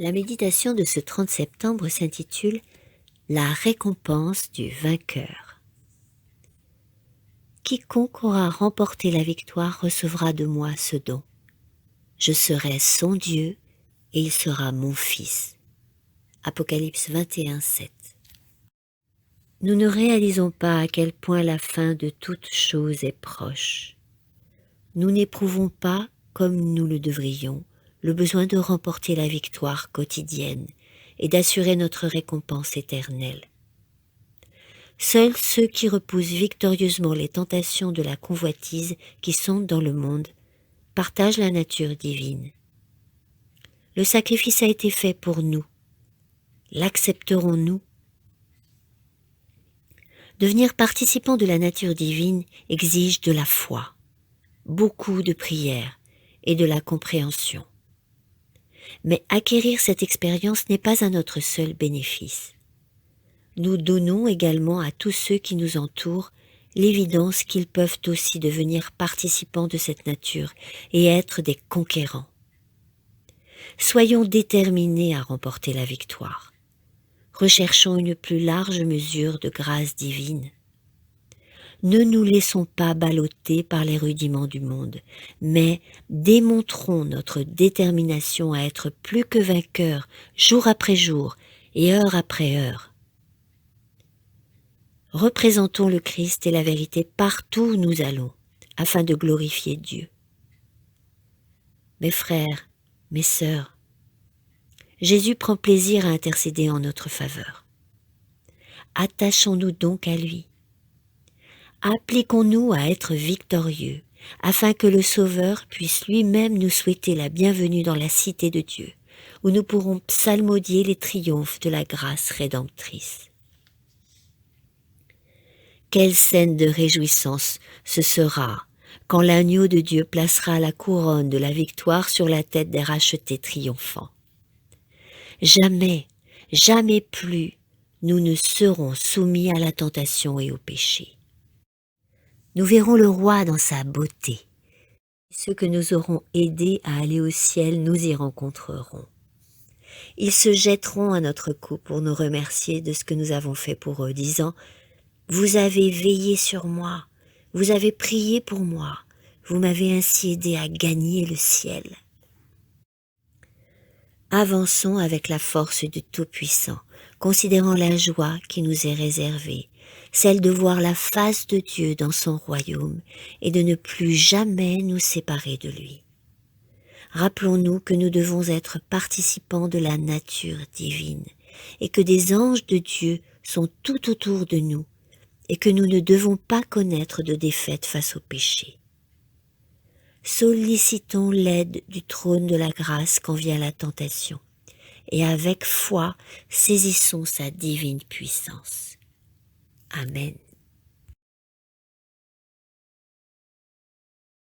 La méditation de ce 30 septembre s'intitule « La récompense du vainqueur ». Quiconque aura remporté la victoire recevra de moi ce don. Je serai son Dieu et il sera mon fils. Apocalypse 21, 7. Nous ne réalisons pas à quel point la fin de toute chose est proche. Nous n'éprouvons pas, comme nous le devrions, le besoin de remporter la victoire quotidienne et d'assurer notre récompense éternelle. Seuls ceux qui repoussent victorieusement les tentations de la convoitise qui sont dans le monde partagent la nature divine. Le sacrifice a été fait pour nous. L'accepterons-nous? Devenir participant de la nature divine exige de la foi, beaucoup de prières et de la compréhension. Mais acquérir cette expérience n'est pas à notre seul bénéfice. Nous donnons également à tous ceux qui nous entourent l'évidence qu'ils peuvent aussi devenir participants de cette nature et être des conquérants. Soyons déterminés à remporter la victoire. Recherchons une plus large mesure de grâce divine. Ne nous laissons pas balloter par les rudiments du monde, mais démontrons notre détermination à être plus que vainqueurs jour après jour et heure après heure. Représentons le Christ et la vérité partout où nous allons, afin de glorifier Dieu. Mes frères, mes sœurs, Jésus prend plaisir à intercéder en notre faveur. Attachons-nous donc à lui. Appliquons-nous à être victorieux, afin que le Sauveur puisse lui-même nous souhaiter la bienvenue dans la cité de Dieu, où nous pourrons psalmodier les triomphes de la grâce rédemptrice. Quelle scène de réjouissance ce sera quand l'agneau de Dieu placera la couronne de la victoire sur la tête des rachetés triomphants. Jamais, jamais plus, nous ne serons soumis à la tentation et au péché. Nous verrons le roi dans sa beauté. Ceux que nous aurons aidés à aller au ciel, nous y rencontrerons. Ils se jetteront à notre cou pour nous remercier de ce que nous avons fait pour eux, disant « Vous avez veillé sur moi, vous avez prié pour moi, vous m'avez ainsi aidé à gagner le ciel. » Avançons avec la force du Tout-Puissant, considérant la joie qui nous est réservée, celle de voir la face de Dieu dans son royaume et de ne plus jamais nous séparer de lui. Rappelons-nous que nous devons être participants de la nature divine et que des anges de Dieu sont tout autour de nous et que nous ne devons pas connaître de défaite face au péché. Sollicitons l'aide du trône de la grâce quand vient la tentation, et avec foi, saisissons sa divine puissance. Amen.